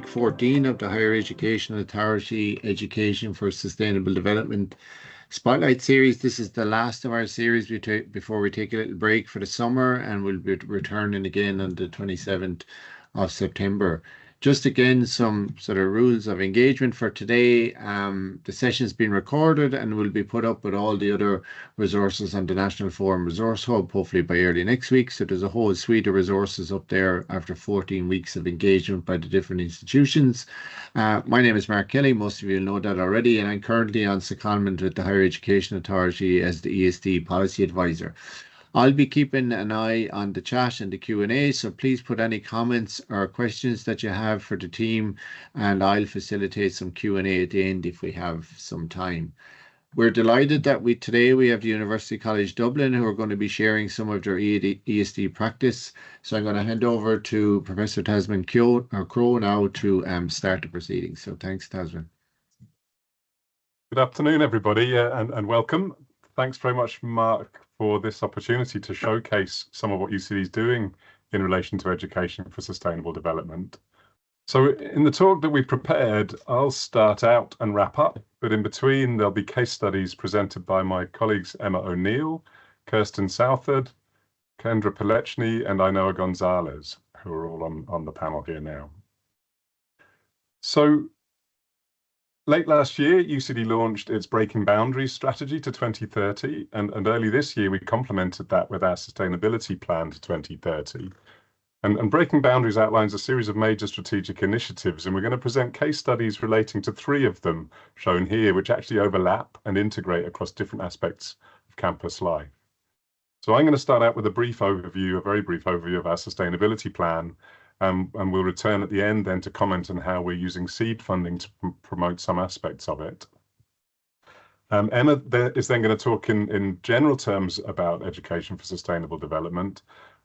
week 14 of the Higher Education Authority Education for Sustainable Development Spotlight Series. This is the last of our series before we take a little break for the summer, and we'll be returning again on the 27th of September. Just again, some sort of rules of engagement for today. The session's been recorded and will be put up with all the other resources on the National Forum Resource Hub, hopefully by early next week. So there's a whole suite of resources up there after 14 weeks of engagement by the different institutions. My name is Mark Kelly. Most of you know that already, and I'm currently on secondment with the Higher Education Authority as the ESD Policy Advisor. I'll be keeping an eye on the chat and the Q&A, so please put any comments or questions that you have for the team, and I'll facilitate some Q&A at the end if we have some time. We're delighted that today we have the University College Dublin, who are going to be sharing some of their ESD practice. So I'm going to hand over to Professor Tasman Crowe now to start the proceedings. So thanks, Tasman. Good afternoon, everybody, and welcome. Thanks very much, Mark, for this opportunity to showcase some of what UCD is doing in relation to education for sustainable development. So in the talk that we prepared, I'll start out and wrap up, but in between there'll be case studies presented by my colleagues Emma O'Neill, Kirsten Southard, Kendra Pelechny, and Ainoa Gonzalez, who are all on the panel here now. So late last year, UCD launched its Breaking Boundaries strategy to 2030, and early this year we complemented that with our sustainability plan to 2030. And Breaking Boundaries outlines a series of major strategic initiatives, and we're going to present case studies relating to 3 of them shown here, which actually overlap and integrate across different aspects of campus life. So I'm going to start out with a very brief overview of our sustainability plan, and we'll return at the end then to comment on how we're using seed funding to promote some aspects of it. Emma is then going to talk in general terms about education for sustainable development,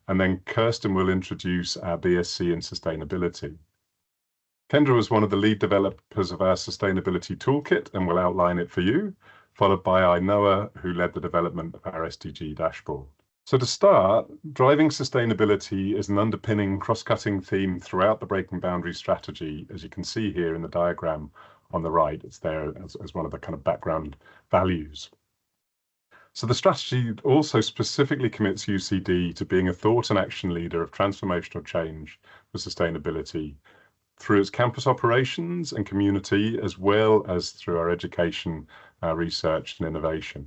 and then Kirsten will introduce our BSc in sustainability. Kendra was one of the lead developers of our sustainability toolkit and will outline it for you, followed by Ainoa, who led the development of our SDG dashboard. So to start, driving sustainability is an underpinning cross-cutting theme throughout the Breaking Boundaries strategy, as you can see here in the diagram on the right. It's there as one of the kind of background values. So the strategy also specifically commits UCD to being a thought and action leader of transformational change for sustainability through its campus operations and community, as well as through our education, research and innovation.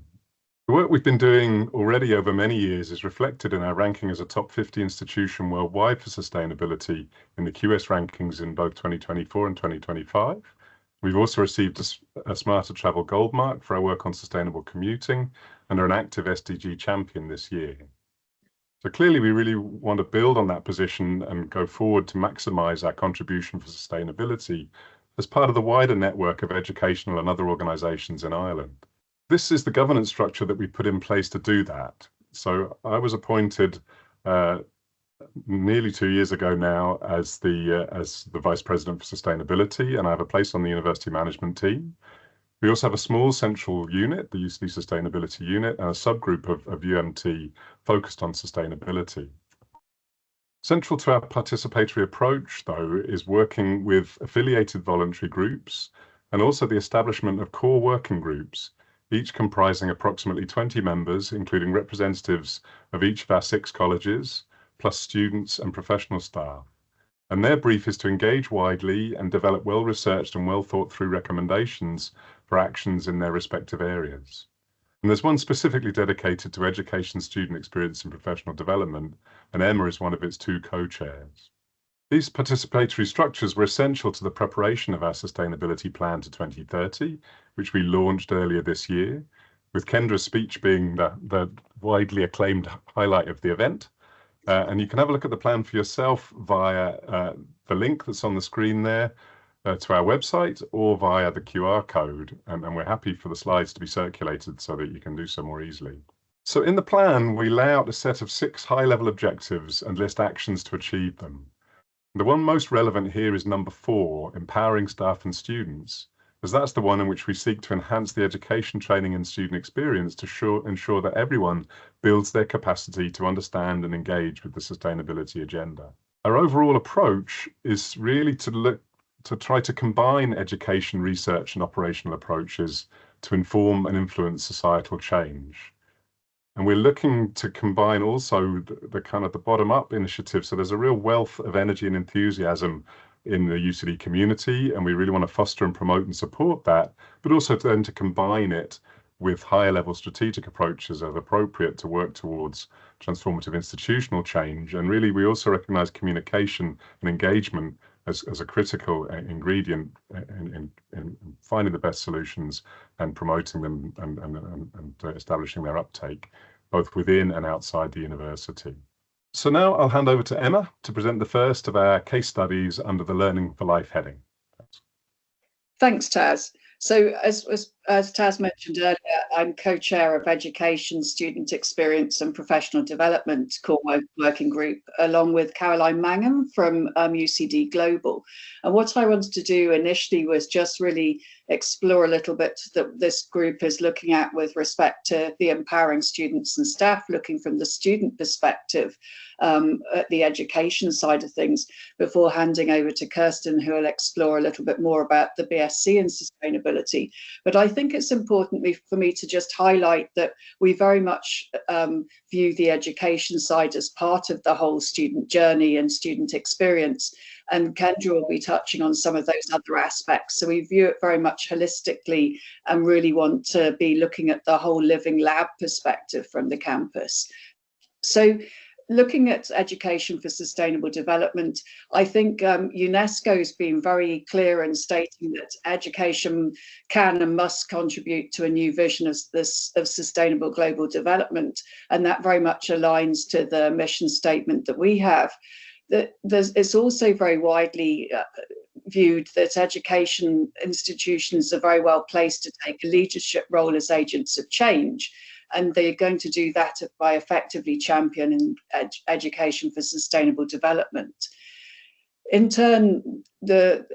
The work we've been doing already over many years is reflected in our ranking as a top 50 institution worldwide for sustainability in the QS rankings in both 2024 and 2025. We've also received a Smarter Travel Gold Mark for our work on sustainable commuting and are an active SDG champion this year. So clearly we really want to build on that position and go forward to maximise our contribution for sustainability as part of the wider network of educational and other organisations in Ireland. This is the governance structure that we put in place to do that. So I was appointed nearly 2 years ago now as the Vice President for Sustainability, and I have a place on the University Management team. We also have a small central unit, the UCD Sustainability Unit, and a subgroup of UMT focused on sustainability. Central to our participatory approach, though, is working with affiliated voluntary groups and also the establishment of core working groups, each comprising approximately 20 members, including representatives of each of our 6 colleges, plus students and professional staff. And their brief is to engage widely and develop well-researched and well-thought-through recommendations for actions in their respective areas. And there's one specifically dedicated to education, student experience and professional development, and Emma is one of its 2 co-chairs. These participatory structures were essential to the preparation of our sustainability plan to 2030, which we launched earlier this year, with Kendra's speech being the widely acclaimed highlight of the event. And you can have a look at the plan for yourself via the link that's on the screen there to our website or via the QR code. And we're happy for the slides to be circulated so that you can do so more easily. So in the plan, we lay out a set of 6 high-level objectives and list actions to achieve them. The one most relevant here is number 4, empowering staff and students, as that's the one in which we seek to enhance the education, training and student experience to ensure that everyone builds their capacity to understand and engage with the sustainability agenda. Our overall approach is really to look to try to combine education, research, and operational approaches to inform and influence societal change. And we're looking to combine also the kind of the bottom-up initiative. So there's a real wealth of energy and enthusiasm in the UCD community, and we really want to foster and promote and support that, but also then to combine it with higher level strategic approaches as appropriate to work towards transformative institutional change. And really, we also recognize communication and engagement as a critical ingredient in finding the best solutions and promoting them and establishing their uptake, both within and outside the university. So now I'll hand over to Emma to present the first of our case studies under the Learning for Life heading. Thanks, Taz. So as Taz mentioned earlier, I'm co-chair of Education, Student Experience and Professional Development Core Working Group, along with Caroline Mangham from UCD Global. And what I wanted to do initially was just really explore a little bit that this group is looking at with respect to the empowering students and staff, looking from the student perspective at the education side of things, before handing over to Kirsten, who will explore a little bit more about the BSc and sustainability. But I think it's important for me to just highlight that we very much view the education side as part of the whole student journey and student experience. And Kendra will be touching on some of those other aspects. So we view it very much holistically and really want to be looking at the whole living lab perspective from the campus. So looking at education for sustainable development, I think UNESCO has been very clear in stating that education can and must contribute to a new vision of sustainable global development. And that very much aligns to the mission statement that we have. It's also very widely viewed that education institutions are very well placed to take a leadership role as agents of change. And they're going to do that by effectively championing education for sustainable development. In turn, the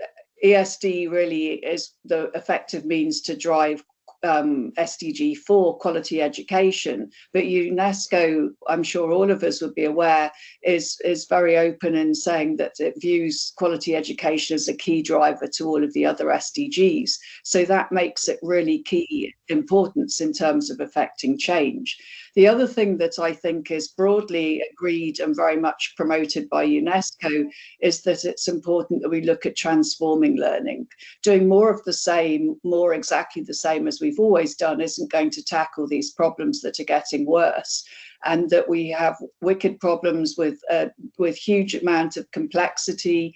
ESD really is the effective means to drive SDG 4, quality education. But UNESCO, I'm sure all of us would be aware, is very open in saying that it views quality education as a key driver to all of the other SDGs. So that makes it really key importance in terms of affecting change. The other thing that I think is broadly agreed and very much promoted by UNESCO is that it's important that we look at transforming learning. Doing more of the same, more exactly the same as we've always done, isn't going to tackle these problems that are getting worse. And that we have wicked problems with huge amount of complexity,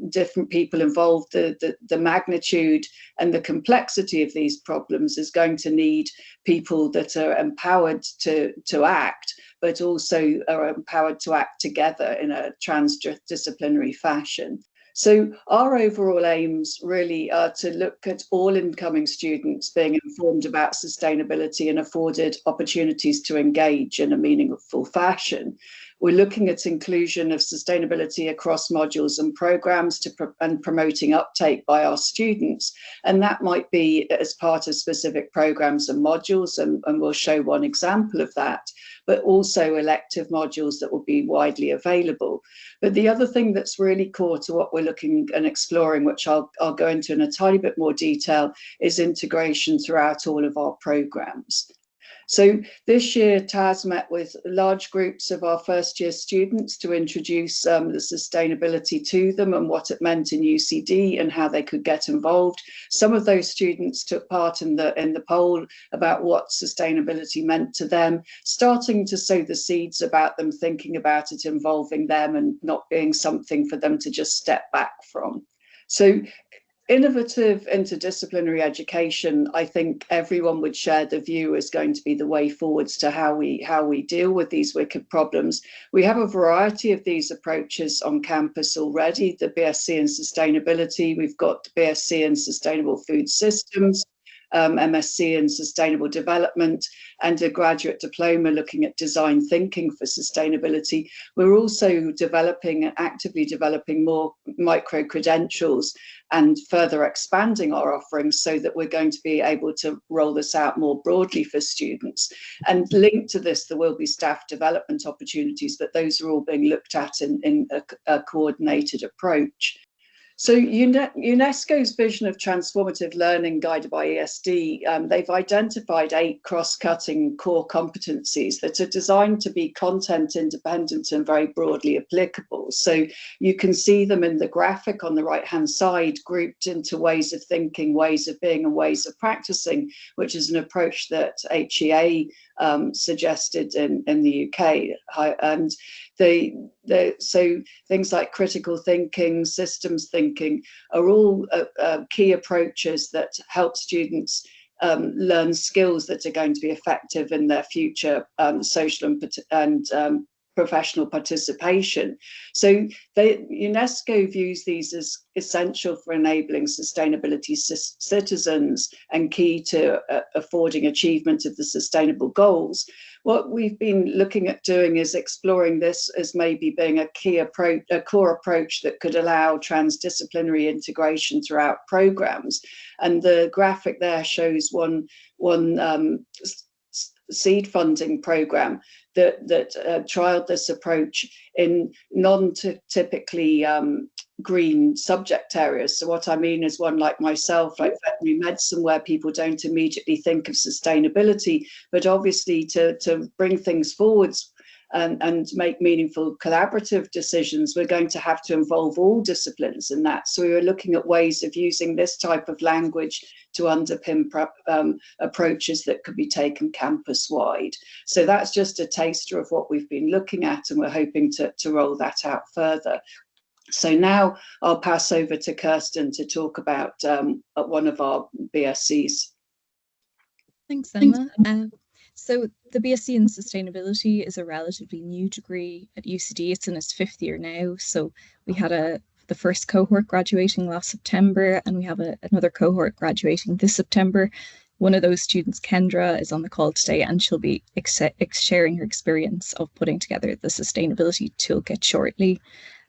different people involved, the magnitude and the complexity of these problems is going to need people that are empowered to act, but also are empowered to act together in a transdisciplinary fashion. So our overall aims really are to look at all incoming students being informed about sustainability and afforded opportunities to engage in a meaningful fashion. We're looking at inclusion of sustainability across modules and programs and promoting uptake by our students. And that might be as part of specific programs and modules, and we'll show one example of that, but also elective modules that will be widely available. But the other thing that's really core to what we're looking and exploring, which I'll go into in a tiny bit more detail, is integration throughout all of our programs. So this year, Taz met with large groups of our first year students to introduce the sustainability to them and what it meant in UCD and how they could get involved. Some of those students took part in the poll about what sustainability meant to them, starting to sow the seeds about them thinking about it involving them and not being something for them to just step back from. So innovative interdisciplinary education, I think everyone would share the view, is going to be the way forwards to how we deal with these wicked problems. We have a variety of these approaches on campus already. The BSc in sustainability, we've got the BSc in sustainable food systems, MSc in sustainable development, and a graduate diploma looking at design thinking for sustainability. We're also actively developing more micro credentials and further expanding our offerings so that we're going to be able to roll this out more broadly for students. And linked to this, there will be staff development opportunities, but those are all being looked at in a coordinated approach. So UNESCO's vision of transformative learning guided by ESD, they've identified 8 cross-cutting core competencies that are designed to be content independent and very broadly applicable. So you can see them in the graphic on the right-hand side, grouped into ways of thinking, ways of being, and ways of practicing, which is an approach that HEA suggested in the UK. And so things like critical thinking, systems thinking are all key approaches that help students learn skills that are going to be effective in their future social and professional participation. So UNESCO views these as essential for enabling sustainability citizens and key to affording achievement of the sustainable goals. What we've been looking at doing is exploring this as maybe being a key approach, a core approach that could allow transdisciplinary integration throughout programs. And the graphic there shows one seed funding program that trialed this approach in non-typically green subject areas. So what I mean is one like myself, like veterinary medicine, where people don't immediately think of sustainability, but obviously to bring things forwards and make meaningful collaborative decisions, we're going to have to involve all disciplines in that. So we were looking at ways of using this type of language to underpin approaches that could be taken campus-wide. So that's just a taster of what we've been looking at, and we're hoping to roll that out further. So now I'll pass over to Kirsten to talk about one of our BScs. Thanks, Emma. So the BSc in Sustainability is a relatively new degree at UCD. It's in its 5th year now. So we had the first cohort graduating last September, and we have another cohort graduating this September. One of those students, Kendra, is on the call today, and she'll be sharing her experience of putting together the sustainability toolkit shortly.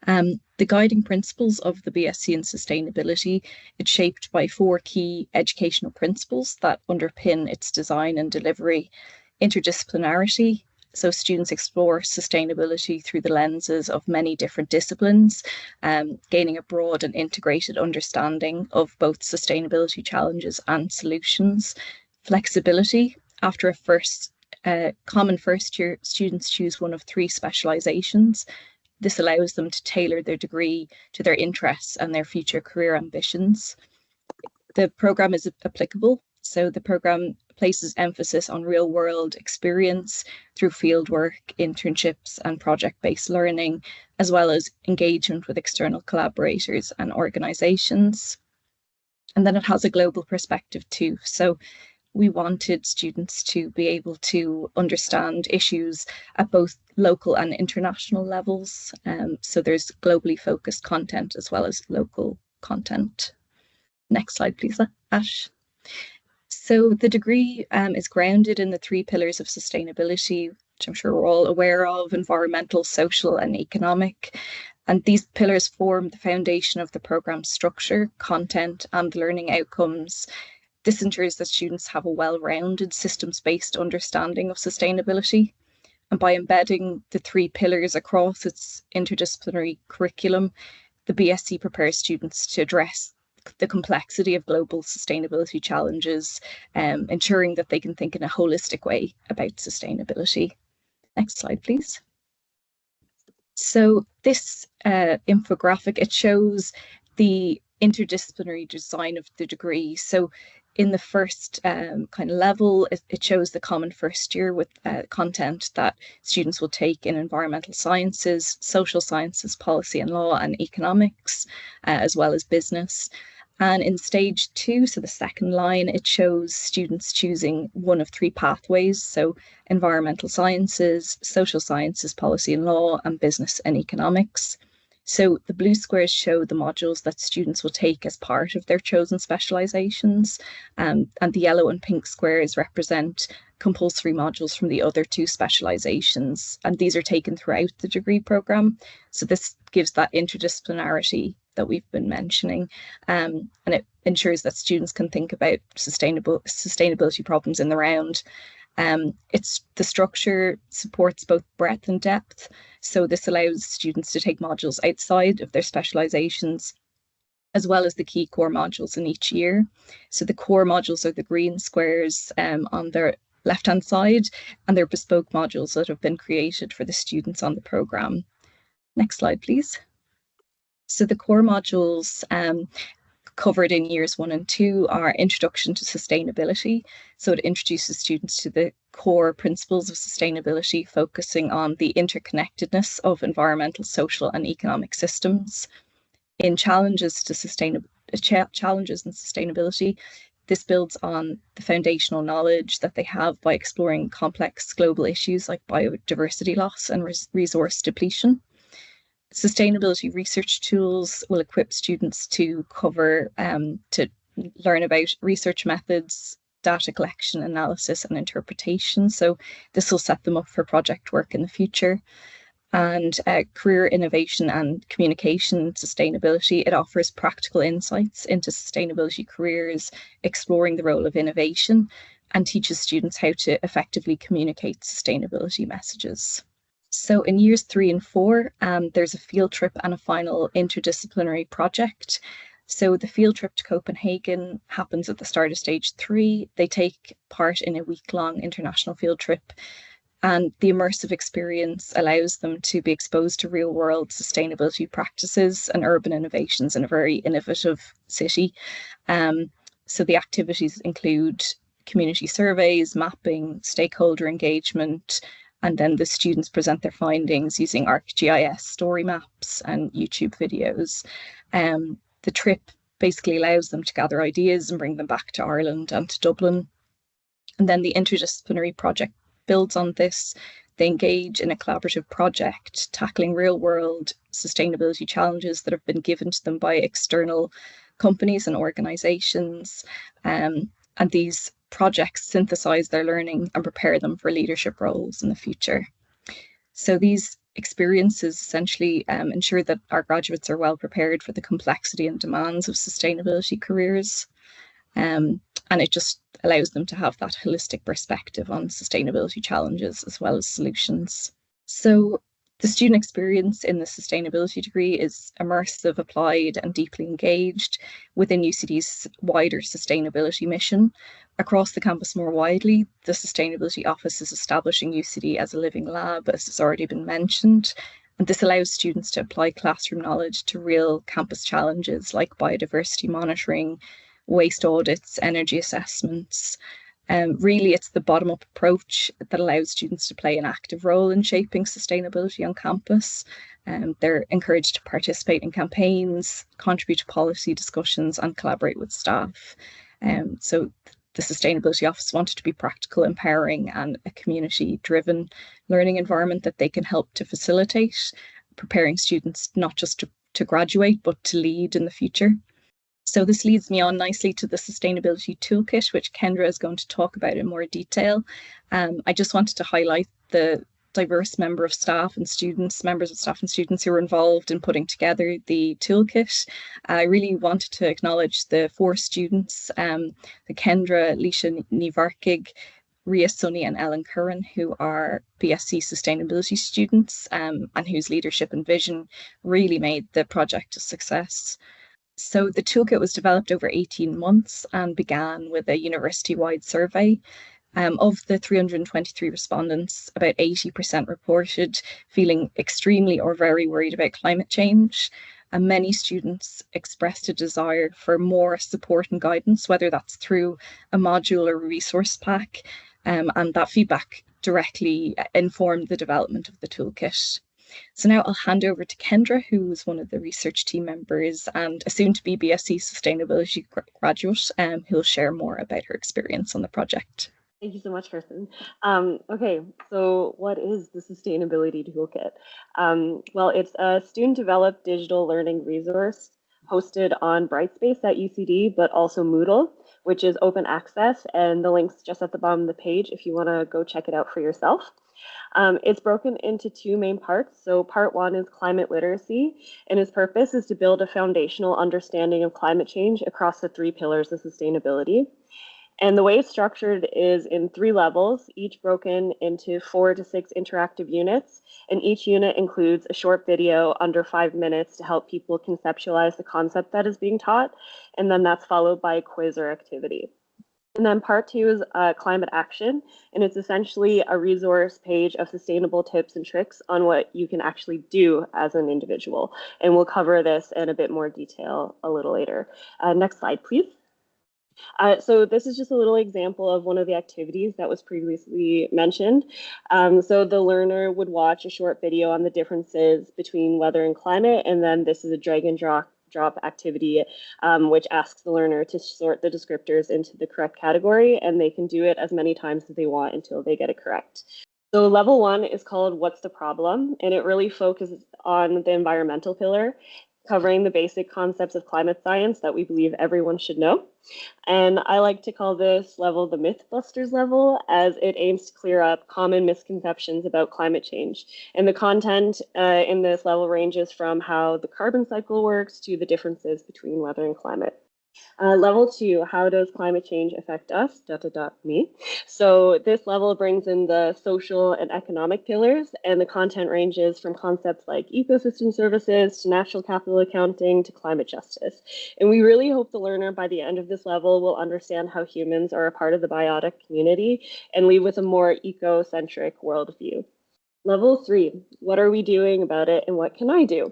The guiding principles of the BSc in Sustainability, it's shaped by 4 key educational principles that underpin its design and delivery. Interdisciplinarity, so students explore sustainability through the lenses of many different disciplines, gaining a broad and integrated understanding of both sustainability challenges and solutions. Flexibility, after a common first year, students choose one of 3 specializations. This allows them to tailor their degree to their interests and their future career ambitions. The programme is applicable, so the programme places emphasis on real-world experience through fieldwork, internships and project-based learning, as well as engagement with external collaborators and organisations. And then it has a global perspective too. So we wanted students to be able to understand issues at both local and international levels. So there's globally focused content as well as local content. Next slide, please, Ash. So the degree is grounded in the 3 pillars of sustainability, which I'm sure we're all aware of: environmental, social and economic. And these pillars form the foundation of the programme's structure, content and learning outcomes. This ensures that students have a well-rounded systems-based understanding of sustainability. And by embedding the 3 pillars across its interdisciplinary curriculum, the BSc prepares students to address the complexity of global sustainability challenges, ensuring that they can think in a holistic way about sustainability. Next slide, please. So this infographic, it shows the interdisciplinary design of the degree. So in the first kind of level, it shows the common first year with content that students will take in environmental sciences, social sciences, policy and law, and economics, as well as business. And in stage 2, so the second line, it shows students choosing one of 3 pathways. So environmental sciences, social sciences, policy and law, and business and economics. So the blue squares show the modules that students will take as part of their chosen specializations, and the yellow and pink squares represent compulsory modules from the other 2 specializations, and these are taken throughout the degree programme. So this gives that interdisciplinarity that we've been mentioning, and it ensures that students can think about sustainability problems in the round. The structure supports both breadth and depth. So this allows students to take modules outside of their specializations as well as the key core modules in each year. So the core modules are the green squares on the left-hand side, and they're bespoke modules that have been created for the students on the programme. Next slide, please. So the core modules covered in years 1 and 2 are Introduction to Sustainability. So it introduces students to the core principles of sustainability, focusing on the interconnectedness of environmental, social and economic systems. In Challenges and Sustainability, this builds on the foundational knowledge that they have by exploring complex global issues like biodiversity loss and resource depletion. Sustainability research tools will equip students to learn about research methods, data collection, analysis and interpretation. So this will set them up for project work in the future. And career innovation and communication sustainability, it offers practical insights into sustainability careers, exploring the role of innovation, and teaches students how to effectively communicate sustainability messages. So in years 3 and 4, there's a field trip and a final interdisciplinary project. So the field trip to Copenhagen happens at the start of stage 3. They take part in a week-long international field trip, and the immersive experience allows them to be exposed to real-world sustainability practices and urban innovations in a very innovative city. So the activities include community surveys, mapping, stakeholder engagement, and then the students present their findings using ArcGIS story maps and YouTube videos. The trip basically allows them to gather ideas and bring them back to Ireland and to Dublin. And then the interdisciplinary project builds on this. They engage in a collaborative project tackling real-world sustainability challenges that have been given to them by external companies and organisations. And these projects synthesize their learning and prepare them for leadership roles in the future. So these experiences essentially ensure that our graduates are well prepared for the complexity and demands of sustainability careers. And it just allows them to have that holistic perspective on sustainability challenges as well as solutions. So the student experience in the sustainability degree is immersive, applied and deeply engaged within UCD's wider sustainability mission. Across the campus more widely, the Sustainability Office is establishing UCD as a living lab, as has already been mentioned. And this allows students to apply classroom knowledge to real campus challenges like biodiversity monitoring, waste audits, energy assessments. Really, it's the bottom-up approach that allows students to play an active role in shaping sustainability on campus. They're encouraged to participate in campaigns, contribute to policy discussions and collaborate with staff. So the Sustainability Office wanted to be practical, empowering and a community-driven learning environment that they can help to facilitate, preparing students not just to graduate, but to lead in the future. So this leads me on nicely to the Sustainability Toolkit, which Kendra is going to talk about in more detail. I just wanted to highlight the diverse members of staff and students who were involved in putting together the toolkit. I really wanted to acknowledge the 4 students, the Kendra, Leisha Nivarkig, Ria Sunny and Ellen Curran, who are BSc Sustainability students and whose leadership and vision really made the project a success. So the toolkit was developed over 18 months and began with a university-wide survey. Of the 323 respondents, about 80% reported feeling extremely or very worried about climate change. And many students expressed a desire for more support and guidance, whether that's through a module or resource pack. And that feedback directly informed the development of the toolkit. So now I'll hand over to Kendra, who is one of the research team members and a soon-to-be BSc Sustainability graduate, who will share more about her experience on the project. Thank you so much, Kirsten. Okay, so what is the Sustainability Toolkit? Well, it's a student-developed digital learning resource hosted on Brightspace at UCD, but also Moodle, which is open access, and the link's just at the bottom of the page if you want to go check it out for yourself. It's broken into 2 main parts. So part 1 is climate literacy, and its purpose is to build a foundational understanding of climate change across the 3 pillars of sustainability. And the way it's structured is in 3 levels, each broken into 4 to 6 interactive units. And each unit includes a short video under 5 minutes to help people conceptualize the concept that is being taught. And then that's followed by a quiz or activity. And then part 2 is climate action, and it's essentially a resource page of sustainable tips and tricks on what you can actually do as an individual. And we'll cover this in a bit more detail a little later. Next slide, please. So this is just a little example of one of the activities that was previously mentioned. So the learner would watch a short video on the differences between weather and climate, and then this is a drag and drop activity, which asks the learner to sort the descriptors into the correct category, and they can do it as many times as they want until they get it correct. So level 1 is called What's the Problem? And it really focuses on the environmental pillar, covering the basic concepts of climate science that we believe everyone should know. And I like to call this level the Mythbusters level, as it aims to clear up common misconceptions about climate change. And the content in this level ranges from how the carbon cycle works to the differences between weather and climate. Level 2, how does climate change affect us? Me. So this level brings in the social and economic pillars, and the content ranges from concepts like ecosystem services to natural capital accounting to climate justice. And we really hope the learner by the end of this level will understand how humans are a part of the biotic community and leave with a more eco-centric worldview. Level 3, what are we doing about it and what can I do?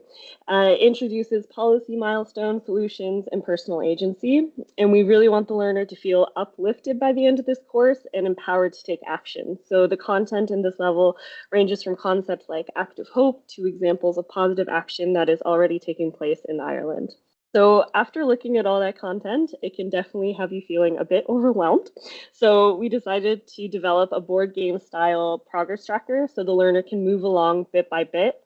Introduces policy milestones, solutions, and personal agency. And we really want the learner to feel uplifted by the end of this course and empowered to take action. So the content in this level ranges from concepts like active hope to examples of positive action that is already taking place in Ireland. So after looking at all that content, it can definitely have you feeling a bit overwhelmed. So we decided to develop a board game style progress tracker so the learner can move along bit by bit.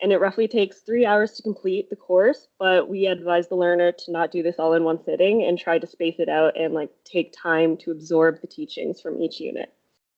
And it roughly takes 3 hours to complete the course, but we advise the learner to not do this all in one sitting and try to space it out and take time to absorb the teachings from each unit.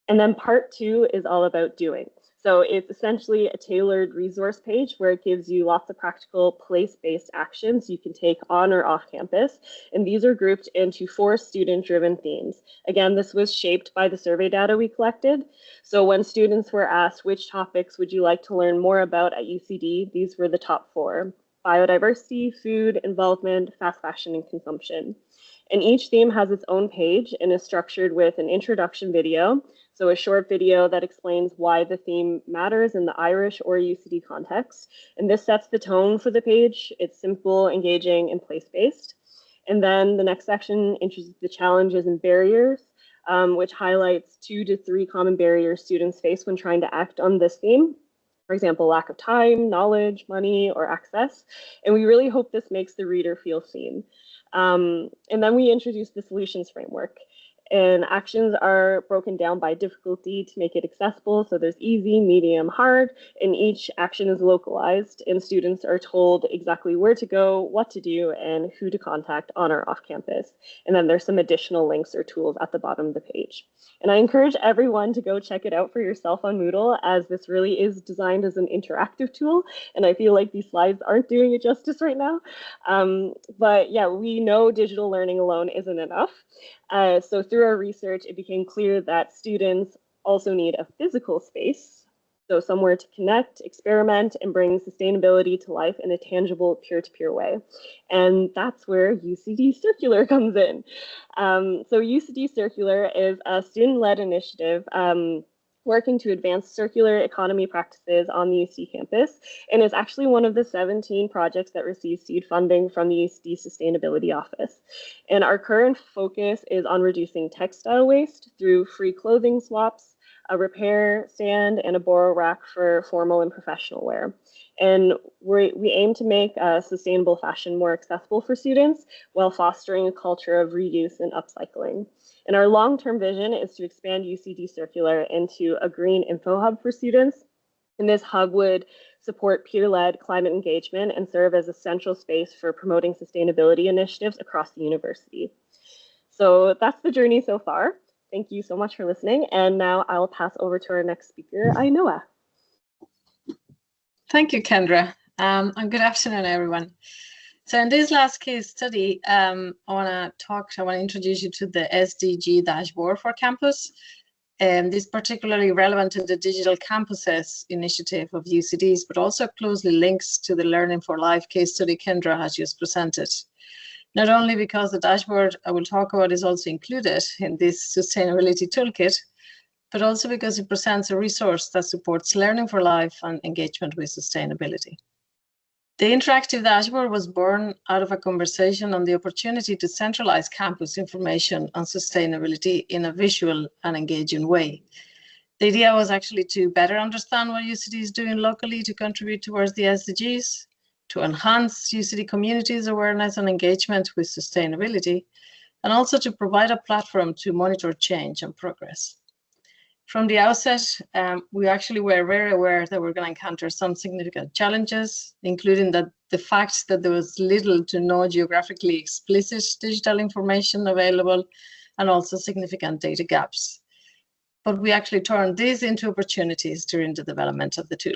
And then part 2 is all about doing. So it's essentially a tailored resource page where it gives you lots of practical place-based actions you can take on or off campus. And these are grouped into 4 student-driven themes. Again, this was shaped by the survey data we collected. So when students were asked which topics would you like to learn more about at UCD, these were the top 4: biodiversity, food, involvement, fast fashion, and consumption. And each theme has its own page and is structured with an introduction video. So a short video that explains why the theme matters in the Irish or UCD context. And this sets the tone for the page. It's simple, engaging, and place-based. And then the next section introduces the challenges and barriers, which highlights 2 to 3 common barriers students face when trying to act on this theme. For example, lack of time, knowledge, money, or access. And we really hope this makes the reader feel seen. And then we introduce the solutions framework. And actions are broken down by difficulty to make it accessible. So there's easy, medium, hard, and each action is localized, and students are told exactly where to go, what to do, and who to contact on or off campus. And then there's some additional links or tools at the bottom of the page. And I encourage everyone to go check it out for yourself on Moodle, as this really is designed as an interactive tool. And I feel like these slides aren't doing it justice right now. But yeah, we know digital learning alone isn't enough. So through our research, it became clear that students also need a physical space, so somewhere to connect, experiment, and bring sustainability to life in a tangible peer-to-peer way. And that's where UCD Circular comes in. So UCD Circular is a student-led initiative working to advance circular economy practices on the UC campus, and is actually one of the 17 projects that receive seed funding from the UC Sustainability Office. And our current focus is on reducing textile waste through free clothing swaps, a repair stand, and a borrow rack for formal and professional wear. And we aim to make sustainable fashion more accessible for students while fostering a culture of reuse and upcycling. And our long-term vision is to expand UCD Circular into a green info hub for students. And this hub would support peer-led climate engagement and serve as a central space for promoting sustainability initiatives across the university. So that's the journey so far. Thank you so much for listening. And now I'll pass over to our next speaker, Ainoa. Thank you, Kendra. And good afternoon, everyone. So in this last case study, I want to introduce you to the SDG dashboard for campus. This is particularly relevant to the Digital Campuses initiative of UCDs, but also closely links to the Learning for Life case study Kendra has just presented. Not only because the dashboard I will talk about is also included in this sustainability toolkit, but also because it presents a resource that supports learning for life and engagement with sustainability. The interactive dashboard was born out of a conversation on the opportunity to centralize campus information on sustainability in a visual and engaging way. The idea was actually to better understand what UCD is doing locally to contribute towards the SDGs, to enhance UCD communities' awareness and engagement with sustainability, and also to provide a platform to monitor change and progress. From the outset, we actually were very aware that we're going to encounter some significant challenges, including the fact that there was little to no geographically explicit digital information available, and also significant data gaps. But we actually turned these into opportunities during the development of the tool.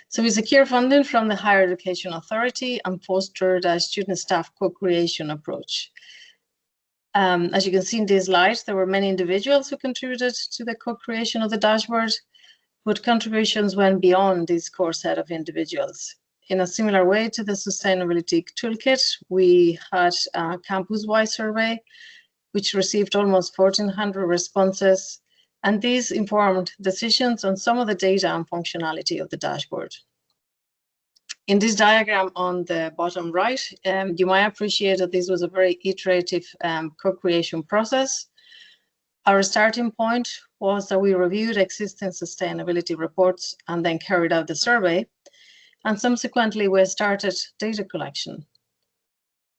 So we secured funding from the Higher Education Authority and fostered a student-staff co-creation approach. As you can see in these slides, there were many individuals who contributed to the co-creation of the dashboard, but contributions went beyond this core set of individuals. In a similar way to the sustainability toolkit, we had a campus-wide survey, which received almost 1,400 responses, and these informed decisions on some of the data and functionality of the dashboard. In this diagram on the bottom right, you might appreciate that this was a very iterative co-creation process. Our starting point was that we reviewed existing sustainability reports and then carried out the survey, and subsequently we started data collection.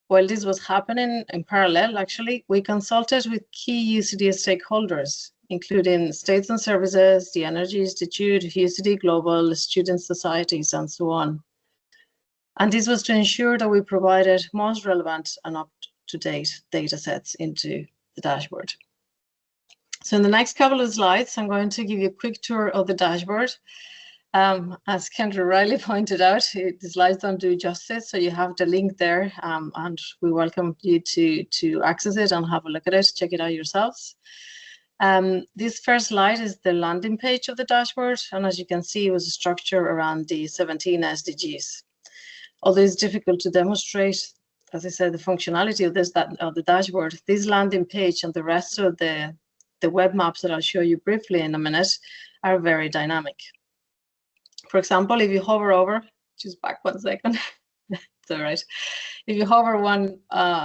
While this was happening in parallel, actually, we consulted with key UCD stakeholders, including States and Services, the Energy Institute, UCD Global, student societies, and so on. And this was to ensure that we provided most relevant and up-to-date data sets into the dashboard. So in the next couple of slides, I'm going to give you a quick tour of the dashboard. As Kendra rightly pointed out, the slides don't do justice, so you have the link there, and we welcome you to access it and have a look at it, check it out yourselves. This first slide is the landing page of the dashboard, and as you can see, it was structured around the 17 SDGs. Although it's difficult to demonstrate, as I said, the functionality of the dashboard, this landing page and the rest of the web maps that I'll show you briefly in a minute are very dynamic. For example, if you hover over, just back 1 second, it's all right. If you hover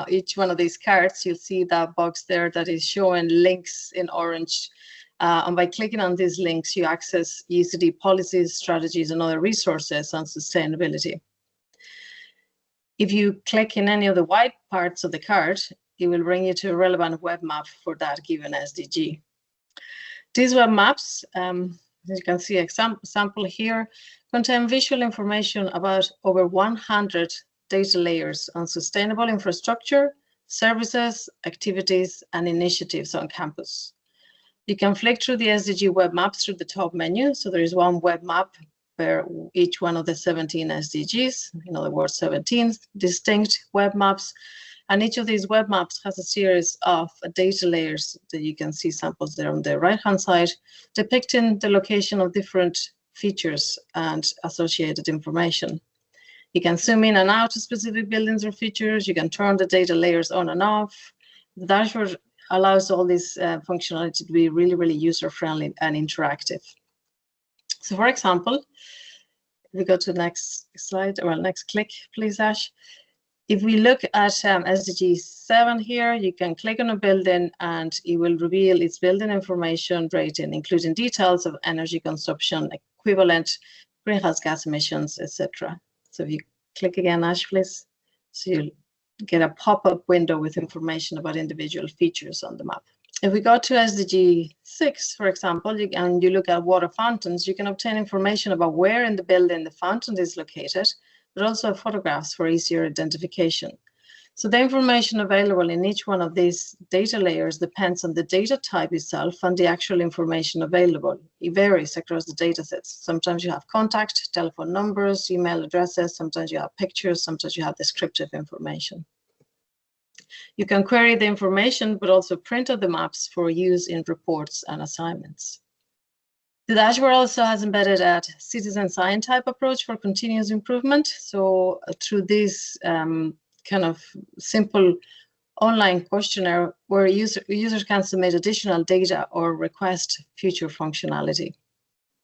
each one of these cards, you'll see that box there that is showing links in orange. And by clicking on these links, you access UCD policies, strategies, and other resources on sustainability. If you click in any of the white parts of the card, it will bring you to a relevant web map for that given SDG. These web maps, as you can see, example here, contain visual information about over 100 data layers on sustainable infrastructure, services, activities, and initiatives on campus. You can flick through the SDG web maps through the top menu. So there is one web map per each one of the 17 SDGs, in other words, 17 distinct web maps. And each of these web maps has a series of data layers that you can see samples there on the right-hand side, depicting the location of different features and associated information. You can zoom in and out to specific buildings or features. You can turn the data layers on and off. The dashboard allows all this functionality to be really, really user-friendly and interactive. So for example, if we go to the next slide, or next click, please, Ash. If we look at SDG 7 here, you can click on a building and it will reveal its building information rating, including details of energy consumption, equivalent greenhouse gas emissions, etc. So if you click again, Ash, please, so you'll get a pop-up window with information about individual features on the map. If we go to SDG 6, for example, and you look at water fountains, you can obtain information about where in the building the fountain is located, but also photographs for easier identification. So the information available in each one of these data layers depends on the data type itself and the actual information available. It varies across the data sets. Sometimes you have contact, telephone numbers, email addresses, sometimes you have pictures, sometimes you have descriptive information. You can query the information, but also print out the maps for use in reports and assignments. The dashboard also has embedded a citizen science type approach for continuous improvement. So through this kind of simple online questionnaire where users can submit additional data or request future functionality.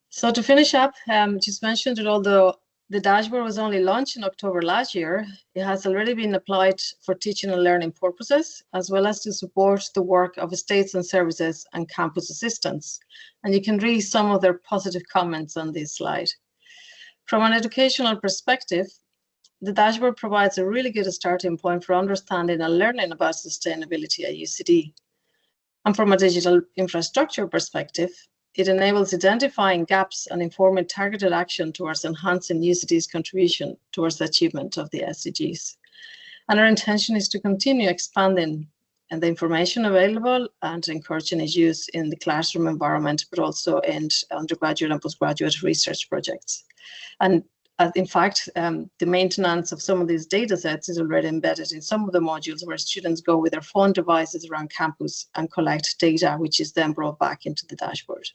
So to finish up, just mentioned that although the dashboard was only launched in October last year, it has already been applied for teaching and learning purposes, as well as to support the work of estates and services and campus assistants. And you can read some of their positive comments on this slide. From an educational perspective, the dashboard provides a really good starting point for understanding and learning about sustainability at UCD. And from a digital infrastructure perspective, it enables identifying gaps and informing targeted action towards enhancing UCD's contribution towards the achievement of the SDGs. And our intention is to continue expanding the information available and encouraging its use in the classroom environment, but also in undergraduate and postgraduate research projects. And in fact, the maintenance of some of these data sets is already embedded in some of the modules where students go with their phone devices around campus and collect data, which is then brought back into the dashboard.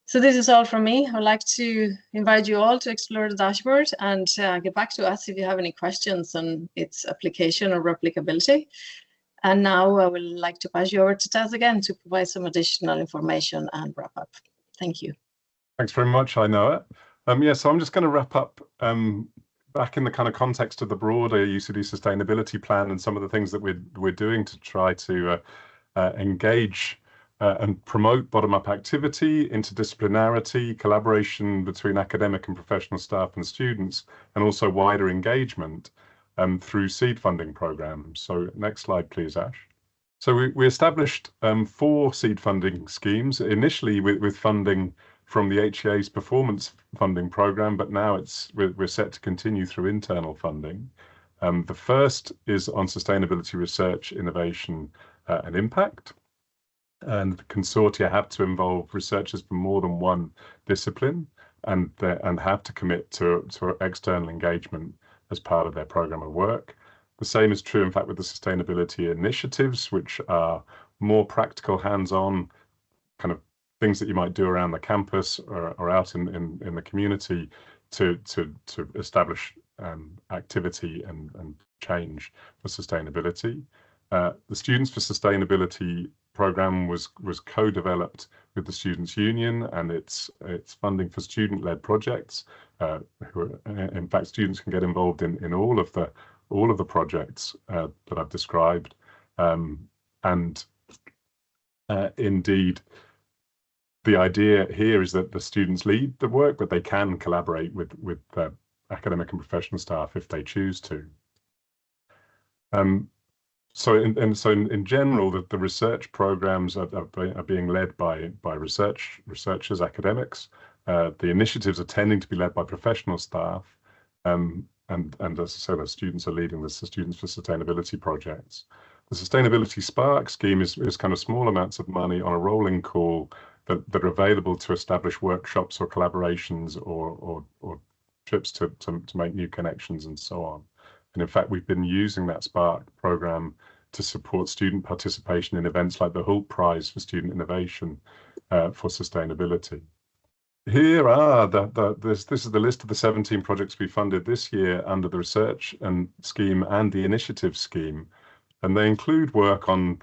So this is all from me. I'd like to invite you all to explore the dashboard and get back to us if you have any questions on its application or replicability. And now I would like to pass you over to Taz again to provide some additional information and wrap up. Thank you. Thanks very much, Ainoa. Yeah, so I'm just going to wrap up back in the kind of context of the broader UCD sustainability plan and some of the things that we're doing to try to engage and promote bottom-up activity, interdisciplinarity, collaboration between academic and professional staff and students, and also wider engagement through seed funding programs. So next slide, please, Ash. So we established 4 seed funding schemes, initially with funding from the HEA's performance funding program, but now we're set to continue through internal funding. The first is on sustainability research, innovation, and impact. And the consortia have to involve researchers from more than one discipline and have to commit to external engagement as part of their program of work. The same is true, in fact, with the sustainability initiatives, which are more practical, hands-on kind of things that you might do around the campus or out in the community to establish activity and change for sustainability. The Students for Sustainability program was co-developed with the Students' Union, and it's funding for student-led projects. In fact, students can get involved in all of the projects that I've described, and indeed, the idea here is that the students lead the work, but they can collaborate with academic and professional staff if they choose to. So in general, the research programs are being led by researchers, academics. The initiatives are tending to be led by professional staff, and as I said, the students are leading the Students for Sustainability projects. The Sustainability Spark scheme is kind of small amounts of money on a rolling call that are available to establish workshops or collaborations or trips to make new connections and so on. And in fact, we've been using that Spark program to support student participation in events like the Hult Prize for Student Innovation for Sustainability. Here are this is the list of the 17 projects we funded this year under the research and scheme and the initiative scheme. And they include work on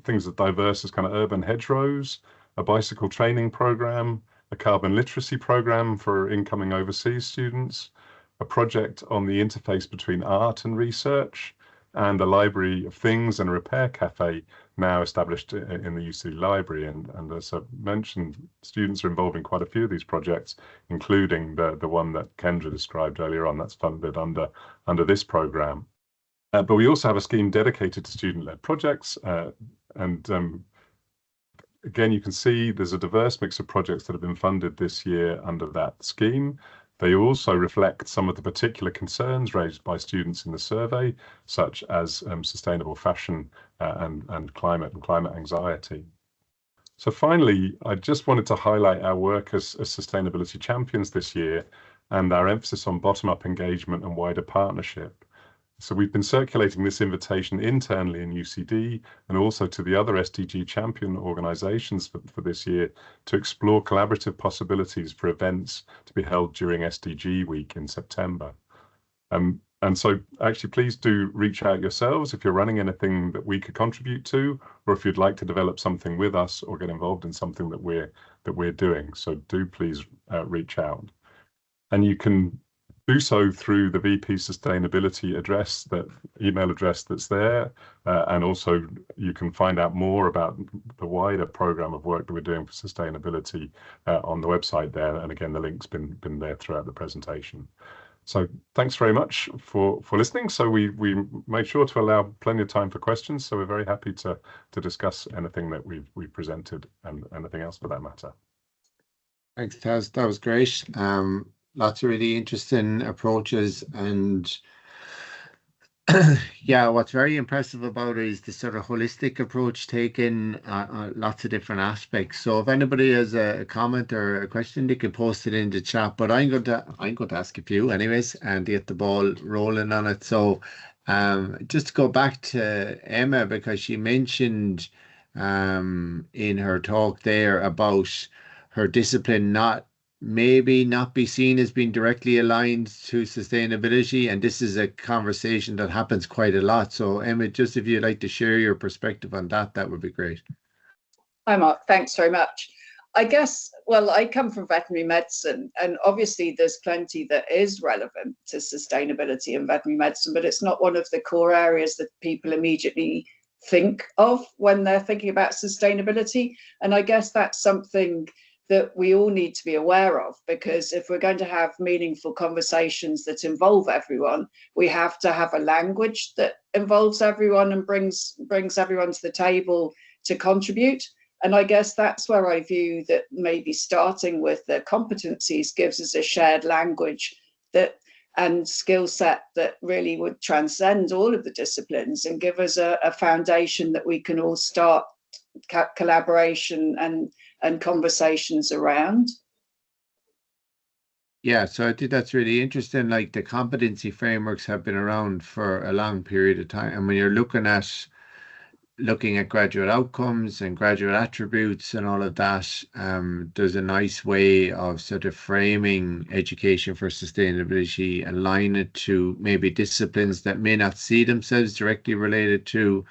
things as diverse as kind of urban hedgerows, a bicycle training program, a carbon literacy program for incoming overseas students, a project on the interface between art and research, and a library of things and a repair cafe now established in the UCD library. And as I mentioned, students are involved in quite a few of these projects, including the one that Kendra described earlier on, that's funded under this program. But we also have a scheme dedicated to student-led projects. Again, you can see there's a diverse mix of projects that have been funded this year under that scheme. They also reflect some of the particular concerns raised by students in the survey, such as sustainable fashion and climate anxiety. So finally, I just wanted to highlight our work as sustainability champions this year and our emphasis on bottom-up engagement and wider partnership. So we've been circulating this invitation internally in UCD and also to the other SDG champion organisations for this year to explore collaborative possibilities for events to be held during SDG week in September. And so actually, please do reach out yourselves if you're running anything that we could contribute to, or if you'd like to develop something with us or get involved in something that we're doing. So do please reach out. And you can do so through the VP Sustainability email address that's there. And also you can find out more about the wider program of work that we're doing for sustainability on the website there. And again, the link's been there throughout the presentation. So thanks very much for listening. So we made sure to allow plenty of time for questions. So we're very happy to discuss anything that we've presented and anything else for that matter. Thanks, Taz. That was great. Lots of really interesting approaches, and yeah, what's very impressive about it is the sort of holistic approach taken lots of different aspects. So if anybody has a comment or a question, they can post it in the chat, but I'm going to ask a few anyways and get the ball rolling on it. So just to go back to Emma, because she mentioned in her talk there about her discipline maybe not be seen as being directly aligned to sustainability, and this is a conversation that happens quite a lot. So Emma, just if you'd like to share your perspective on that would be great. Hi Mark, thanks very much. I guess, well, I come from veterinary medicine, and obviously there's plenty that is relevant to sustainability in veterinary medicine, but it's not one of the core areas that people immediately think of when they're thinking about sustainability. And I guess that's something that we all need to be aware of, because if we're going to have meaningful conversations that involve everyone, we have to have a language that involves everyone and brings everyone to the table to contribute. And I guess that's where I view that maybe starting with the competencies gives us a shared language and skill set that really would transcend all of the disciplines and give us a foundation that we can all start collaboration and conversations around. Yeah, so I think that's really interesting. Like, the competency frameworks have been around for a long period of time, and when you're looking at graduate outcomes and graduate attributes and all of that, there's a nice way of sort of framing education for sustainability, align it to maybe disciplines that may not see themselves directly related to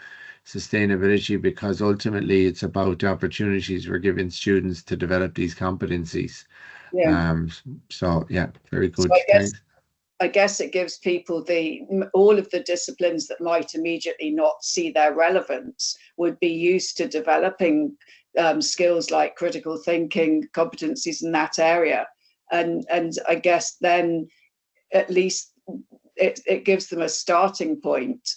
sustainability, because ultimately it's about the opportunities we're giving students to develop these competencies. Yeah. So yeah, very good. So I guess it gives people all of the disciplines that might immediately not see their relevance would be used to developing skills like critical thinking, competencies in that area. And I guess then at least it gives them a starting point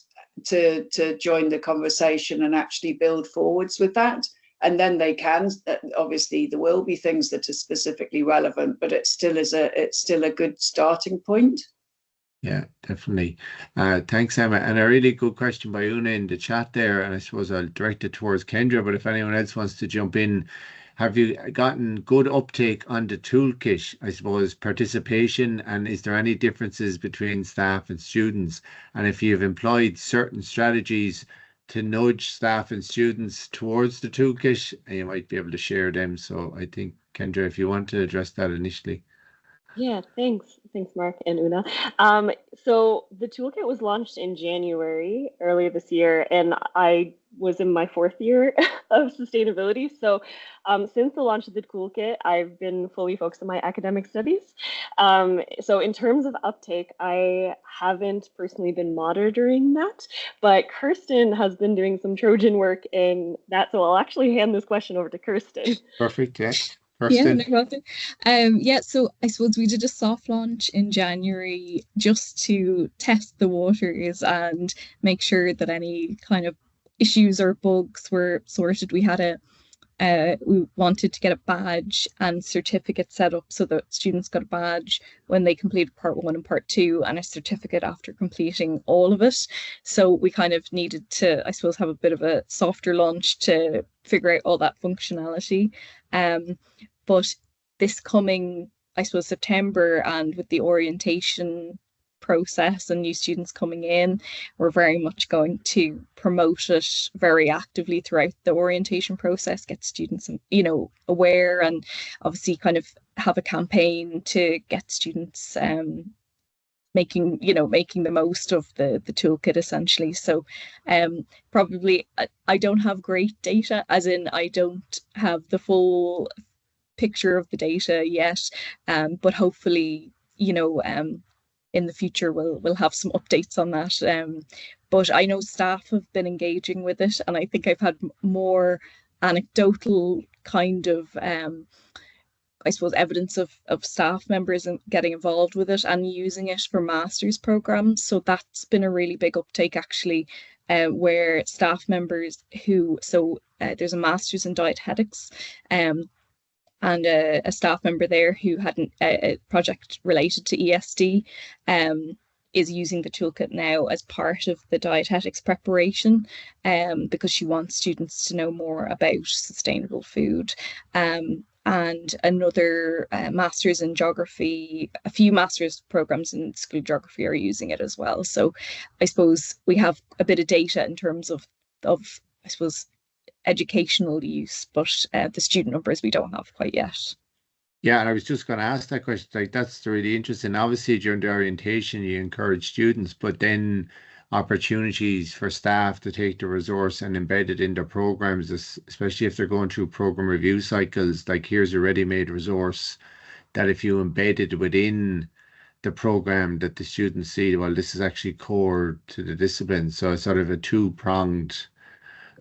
to join the conversation and actually build forwards with that. And then they can, obviously there will be things that are specifically relevant, but it's still a good starting point. Yeah, definitely. Thanks, Emma. And a really good question by Una in the chat there, and I suppose I'll direct it towards Kendra, but if anyone else wants to jump in, have you gotten good uptake on the toolkit, I suppose, participation, and is there any differences between staff and students? And if you've employed certain strategies to nudge staff and students towards the toolkit, you might be able to share them. So I think, Kendra, if you want to address that initially. Yeah, thanks, Mark and Una. So the toolkit was launched in January earlier this year, and I was in my 4th year of sustainability. So since the launch of the toolkit, I've been fully focused on my academic studies. So in terms of uptake, I haven't personally been monitoring that, but Kirsten has been doing some Trojan work in that. So I'll actually hand this question over to Kirsten. Perfect, yeah. Yeah, no problem. Yeah, so I suppose we did a soft launch in January just to test the waters and make sure that any kind of issues or bugs were sorted. We had a we wanted to get a badge and certificate set up so that students got a badge when they completed part 1 and part 2, and a certificate after completing all of it. So we kind of needed to, I suppose, have a bit of a softer launch to figure out all that functionality. But this coming, I suppose, September, and with the orientation process and new students coming in, we're very much going to promote it very actively throughout the orientation process, get students, you know, aware, and obviously kind of have a campaign to get students making the most of the toolkit essentially. So probably I don't have great data, as in I don't have the full picture of the data yet, but hopefully, you know, in the future we'll have some updates on that. But I know staff have been engaging with it, and I think I've had more anecdotal kind of I suppose evidence of staff members getting involved with it and using it for master's programs. So that's been a really big uptake actually, where staff members who, there's a master's in dietetics, and a staff member there who had a project related to ESD is using the toolkit now as part of the dietetics preparation, because she wants students to know more about sustainable food. And another master's in geography, a few master's programs in school geography are using it as well. So I suppose we have a bit of data in terms of I suppose educational use, but the student numbers we don't have quite yet. Yeah, and I was just going to ask that question. Like, that's really interesting. Obviously, during the orientation, you encourage students, but then opportunities for staff to take the resource and embed it in their programs, especially if they're going through program review cycles. Like, here's a ready-made resource that if you embed it within the program, that the students see, well, this is actually core to the discipline. So it's sort of a two-pronged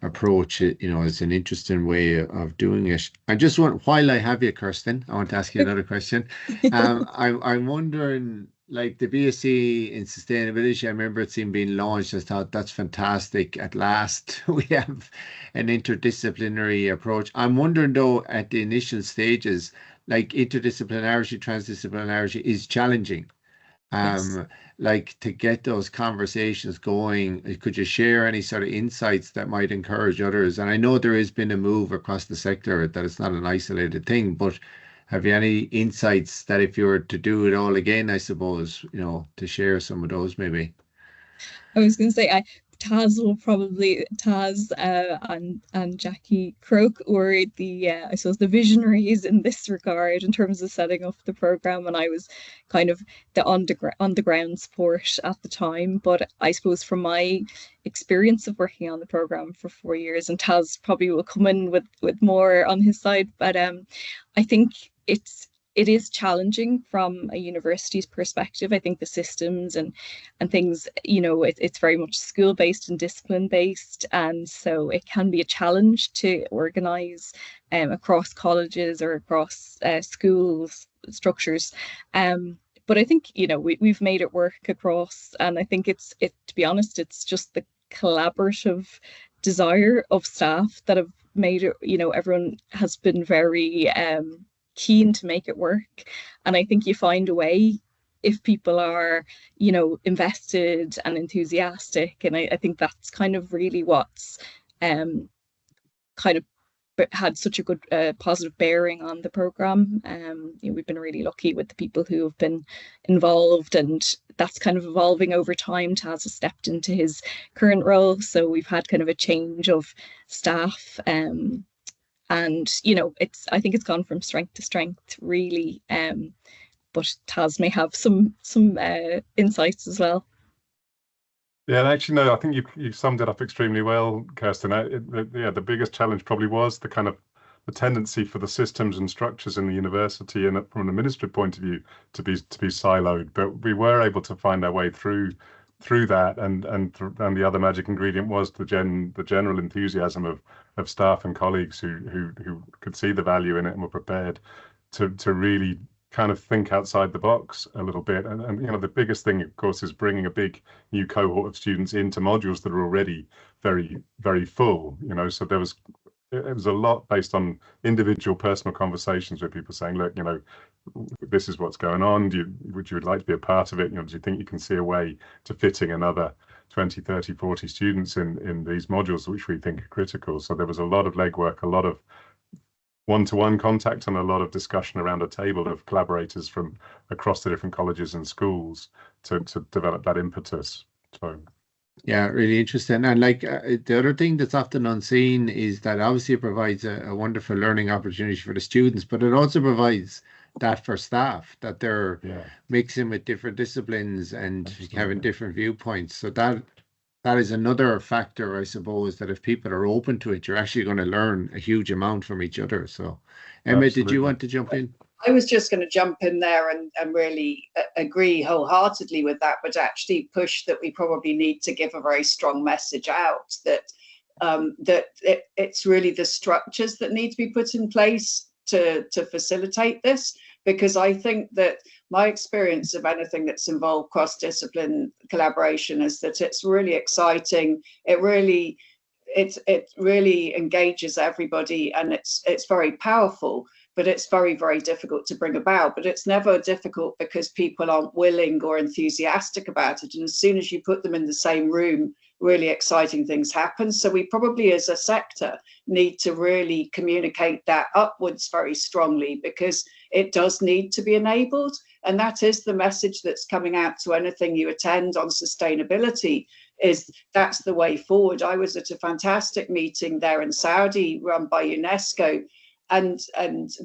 approach. You know, it's an interesting way of doing it. I just want, while I have you, Kirsten, I want to ask you another question. I'm wondering, like the BSc in sustainability, I remember it being launched. I thought that's fantastic. At last, we have an interdisciplinary approach. I'm wondering though, at the initial stages, like interdisciplinarity, transdisciplinarity is challenging. Yes. Like to get those conversations going, could you share any sort of insights that might encourage others? And I know there has been a move across the sector that it's not an isolated thing, but have you any insights that if you were to do it all again, I suppose, you know, to share some of those maybe? I was going to say, Taz and Jackie Crowe were the I suppose the visionaries in this regard in terms of setting up the program, and I was kind of the on the ground support at the time. But I suppose from my experience of working on the program for 4 years, and Taz probably will come in with more on his side, but I think it is challenging from a university's perspective. I think the systems and things, you know, it's very much school-based and discipline-based, and so it can be a challenge to organise across colleges or across schools structures. But I think, you know, we've made it work across, and I think it's to be honest, it's just the collaborative desire of staff that have made it. You know, everyone has been very keen to make it work, and I think you find a way if people are, you know, invested and enthusiastic, and I think that's kind of really what's kind of had such a good positive bearing on the program. You know, we've been really lucky with the people who have been involved, and that's kind of evolving over time. Taz has stepped into his current role, so we've had kind of a change of staff. And, you know, I think it's gone from strength to strength, really. But Taz may have some insights as well. Yeah, and actually, no, I think you summed it up extremely well, Kirsten. The biggest challenge probably was the kind of the tendency for the systems and structures in the university, and from an administrative point of view, to be siloed. But we were able to find our way through that, and the other magic ingredient was the general enthusiasm of staff and colleagues who could see the value in it and were prepared to really kind of think outside the box a little bit. And you know, the biggest thing, of course, is bringing a big new cohort of students into modules that are already very, very full. You know, so there was it was a lot based on individual personal conversations with people saying, look, this is what's going on. Would you like to be a part of it? Do you think you can see a way to fitting another 20, 30, 40 students in these modules, which we think are critical? So there was a lot of legwork, a lot of one-to-one contact, and a lot of discussion around a table of collaborators from across the different colleges and schools to develop that impetus. So yeah, really interesting. And like the other thing that's often unseen is that obviously it provides a wonderful learning opportunity for the students, but it also provides that for staff, that they're mixing with different disciplines and having different viewpoints. So that is another factor, I suppose, that if people are open to it, you're actually going to learn a huge amount from each other. So Emma, did you want to jump in? I was just going to jump in there and really agree wholeheartedly with that, but actually push that we probably need to give a very strong message out that it's really the structures that need to be put in place to facilitate this. Because I think that my experience of anything that's involved cross-discipline collaboration is that it's really exciting. It really engages everybody, and it's very powerful. But it's very, very difficult to bring about. But it's never difficult because people aren't willing or enthusiastic about it. And as soon as you put them in the same room, really exciting things happen. So we probably, as a sector, need to really communicate that upwards very strongly, because it does need to be enabled. And that is the message that's coming out to anything you attend on sustainability, is that's the way forward. I was at a fantastic meeting there in Saudi run by UNESCO, and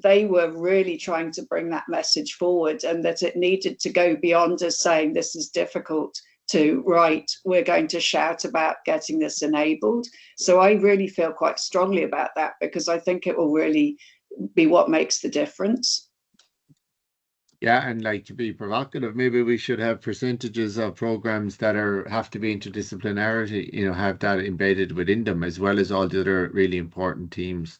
they were really trying to bring that message forward, and that it needed to go beyond us saying this is difficult to we're going to shout about getting this enabled. So I really feel quite strongly about that, because I think it will really be what makes the difference. Yeah, and like, to be provocative, maybe we should have percentages of programs that have to be interdisciplinarity, have that embedded within them, as well as all the other really important teams.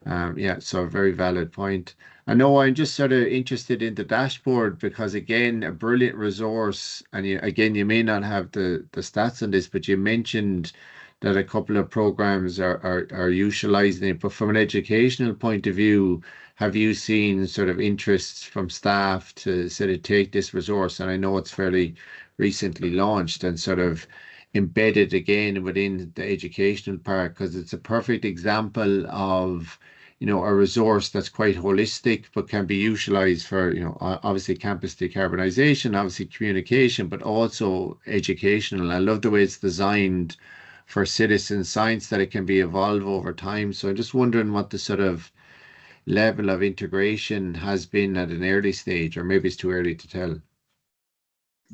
Yeah, so a very valid point. I know I'm just sort of interested in the dashboard, because again, a brilliant resource. And you may not have the stats on this, but you mentioned that a couple of programs are utilizing it. But from an educational point of view, have you seen sort of interests from staff to sort of take this resource? And I know it's fairly recently launched and sort of embedded again within the educational part, because it's a perfect example of a resource that's quite holistic but can be utilized for obviously campus decarbonization, obviously communication, but also educational. I love the way it's designed for citizen science, that it can be evolved over time. So I'm just wondering what the sort of level of integration has been at an early stage, or maybe it's too early to tell.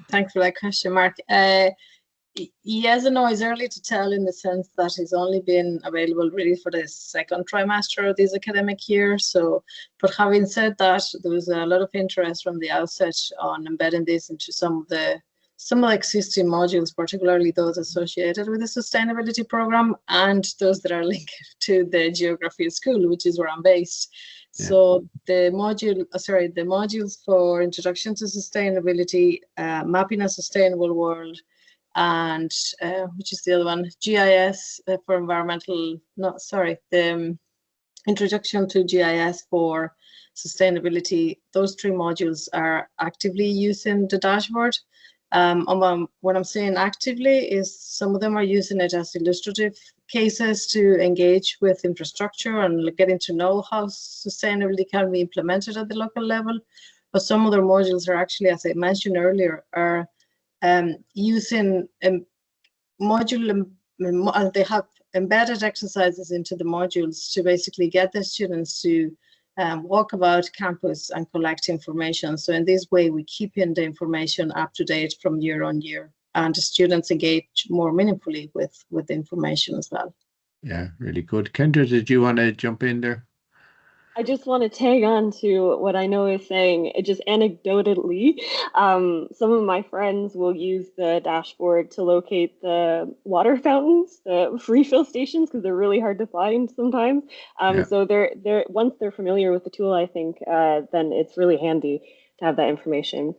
Thanks for that question, Mark. Yes and no, it's early to tell, in the sense that it's only been available really for the second trimester of this academic year. So, but having said that, there was a lot of interest from the outset on embedding this into some of the existing modules, particularly those associated with the sustainability program and those that are linked to the geography school, which is where I'm based. Yeah. So the modules for Introduction to Sustainability, Mapping a Sustainable World, and which is the other one, GIS for the Introduction to GIS for Sustainability. Those three modules are actively using the dashboard. What I'm saying actively is some of them are using it as illustrative cases to engage with infrastructure and getting to know how sustainability can be implemented at the local level. But some other modules are actually, as I mentioned earlier, are using they have embedded exercises into the modules to basically get the students to walk about campus and collect information. So in this way, we keep in the information up to date from year on year, and the students engage more meaningfully with the information as well. Yeah, really good. Kendra, did you want to jump in there? I just want to tag on to what I know is saying, just anecdotally, some of my friends will use the dashboard to locate the water fountains, the refill stations, because they're really hard to find sometimes. So they're once they're familiar with the tool, I think, then it's really handy to have that information.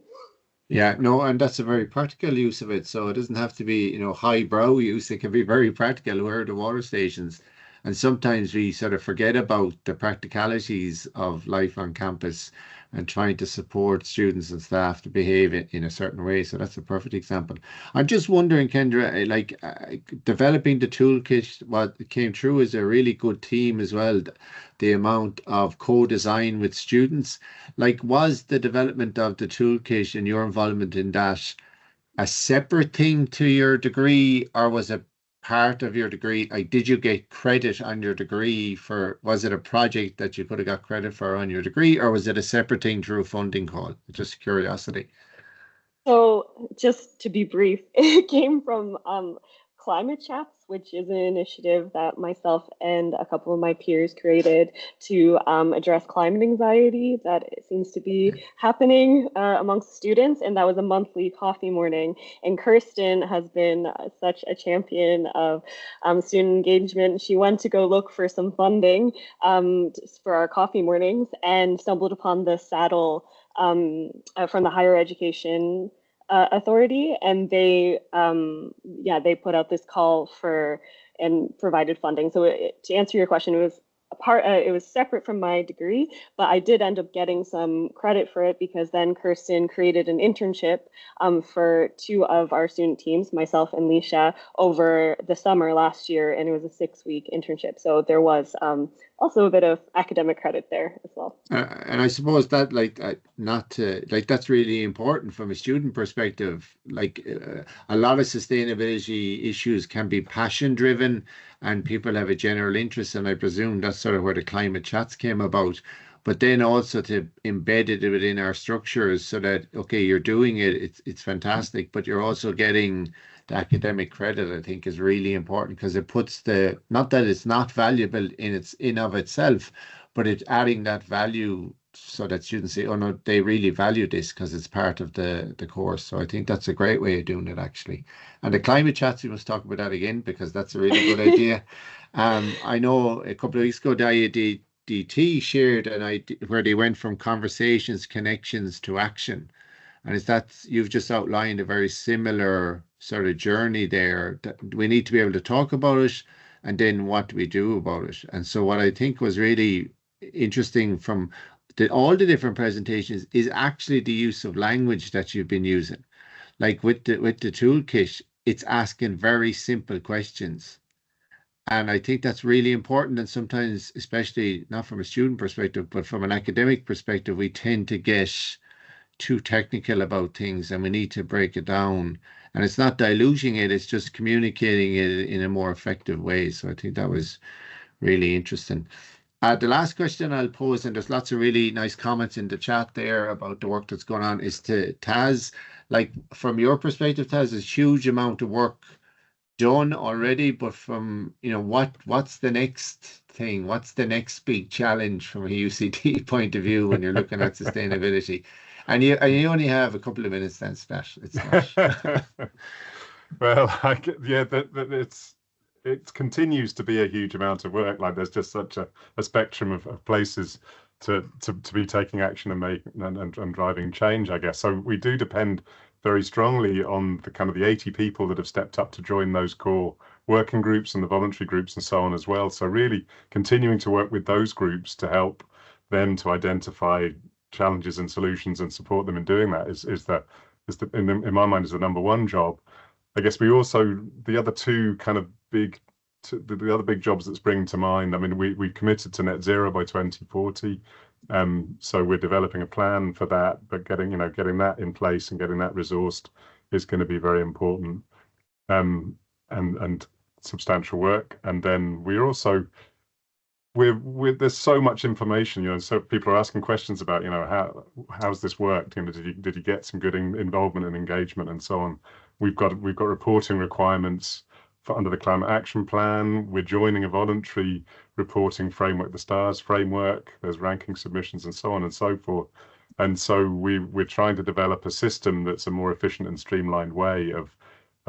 Yeah, no, and that's a very practical use of it. So it doesn't have to be, highbrow use. It can be very practical. Where are the water stations? And sometimes we sort of forget about the practicalities of life on campus and trying to support students and staff to behave in a certain way. So that's a perfect example. I'm just wondering, Kendra, like developing the toolkit, what came through as a really good team as well, the amount of co-design with students. Like, was the development of the toolkit and your involvement in that a separate thing to your degree, or was it part of your degree? Like, did you get credit on your degree for, was it a project that you could have got credit for on your degree, or was it a separate thing through a funding call? Just curiosity. So just to be brief, it came from Climate Chats, which is an initiative that myself and a couple of my peers created to address climate anxiety that seems to be happening amongst students. And that was a monthly coffee morning. And Kirsten has been such a champion of student engagement. She went to go look for some funding for our coffee mornings and stumbled upon the saddle from the Higher Education Authority, and they put out this call for and provided funding. So to answer your question, it was it was separate from my degree, but I did end up getting some credit for it because then Kirsten created an internship for 2 of our student teams, myself and Leisha, over the summer last year, and it was a 6-week internship. So there was also a bit of academic credit there as well. And I suppose that, that's really important from a student perspective. Like a lot of sustainability issues can be passion driven and people have a general interest, and I presume that's sort of where the climate chats came about. But then also to embed it within our structures so that, okay, you're doing it, it's fantastic, but you're also getting the academic credit, I think, is really important, because it puts not that it's not valuable in of itself, but it's adding that value so that students say, oh no, they really value this because it's part of the course. So I think that's a great way of doing it, actually. And the climate chats, we must talk about that again, because that's a really good idea. I know a couple of weeks ago, the IADT shared an idea where they went from conversations, connections to action. And it's that you've just outlined a very similar sort of journey there, that we need to be able to talk about it, and then what do we do about it? And so what I think was really interesting from all the different presentations is actually the use of language that you've been using. Like with the toolkit, it's asking very simple questions. And I think that's really important. And sometimes, especially not from a student perspective, but from an academic perspective, we tend to get too technical about things, and we need to break it down. And it's not diluting it, it's just communicating it in a more effective way. So I think that was really interesting. The last question I'll pose, and there's lots of really nice comments in the chat there about the work that's going on, is to Taz. Like, from your perspective, Taz, there's a huge amount of work done already, but from, what's the next thing? What's the next big challenge from a UCD point of view when you're looking at sustainability? And you only have a couple of minutes then, Splash. It's not. Well, it continues to be a huge amount of work. Like, there's just such a spectrum of places to be taking action and driving change, I guess. So we do depend very strongly on the 80 people that have stepped up to join those core working groups and the voluntary groups and so on as well. So really continuing to work with those groups to help them to identify challenges and solutions and support them in doing that is in my mind is the number one job. I guess we also, the other big jobs that spring to mind, I mean, we committed to net zero by 2040. So we're developing a plan for that, but getting that in place and getting that resourced is going to be very important, and substantial work. And then we're also, there's so much information, so people are asking questions about, how's this worked? Did you get some good involvement and engagement and so on? We've got reporting requirements under the Climate Action Plan. We're joining a voluntary reporting framework, the STARS framework. There's ranking submissions and so on and so forth. And so we're trying to develop a system that's a more efficient and streamlined way of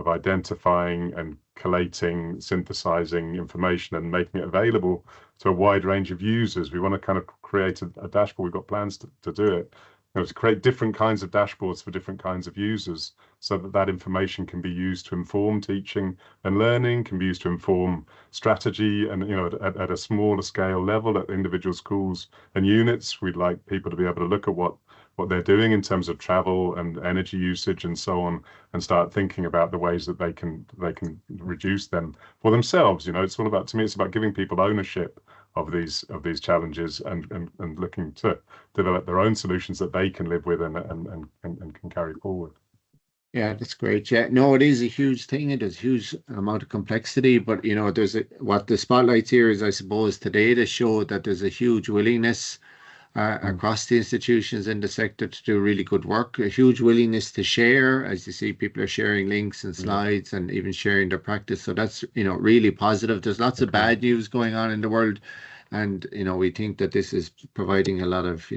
identifying and collating, synthesizing information and making it available to a wide range of users. We want to kind of create a dashboard. We've got plans to do it, to create different kinds of dashboards for different kinds of users, so that that information can be used to inform teaching and learning, can be used to inform strategy, and at a smaller scale level at individual schools and units. We'd like people to be able to look at what they're doing in terms of travel and energy usage and so on, and start thinking about the ways that they can reduce them for themselves. It's all about, to me, it's about giving people ownership of these challenges and looking to develop their own solutions that they can live with and can carry forward. Yeah, that's great. Yeah, no, it is a huge thing. It is a huge amount of complexity, but there's what the Spotlight series, I suppose, today to show that there's a huge willingness across the institutions in the sector to do really good work, a huge willingness to share. As you see, people are sharing links and slides and even sharing their practice. So that's, really positive. There's lots of bad news going on in the world. And, we think that this is providing a lot of,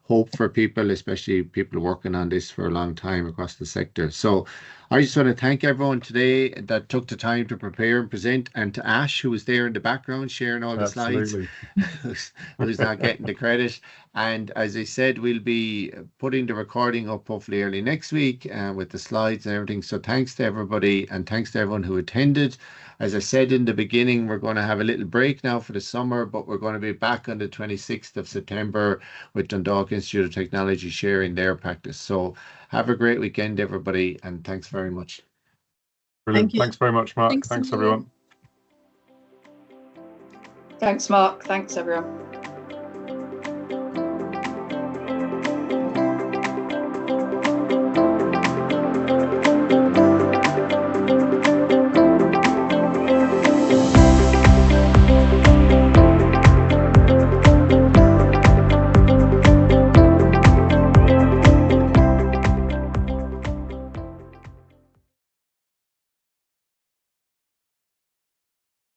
hope for people, especially people working on this for a long time across the sector. So I just want to thank everyone today that took the time to prepare and present, and to Ash, who was there in the background sharing all the slides, who's not getting the credit. And as I said, we'll be putting the recording up hopefully early next week with the slides and everything. So thanks to everybody, and thanks to everyone who attended. As I said in the beginning, we're going to have a little break now for the summer, but we're going to be back on the 26th of September with Dundalk Institute of Technology sharing their practice. So have a great weekend, everybody, and thanks very much. Brilliant. Thanks very much, Mark. Thanks everyone. Thanks, Mark. Thanks, everyone.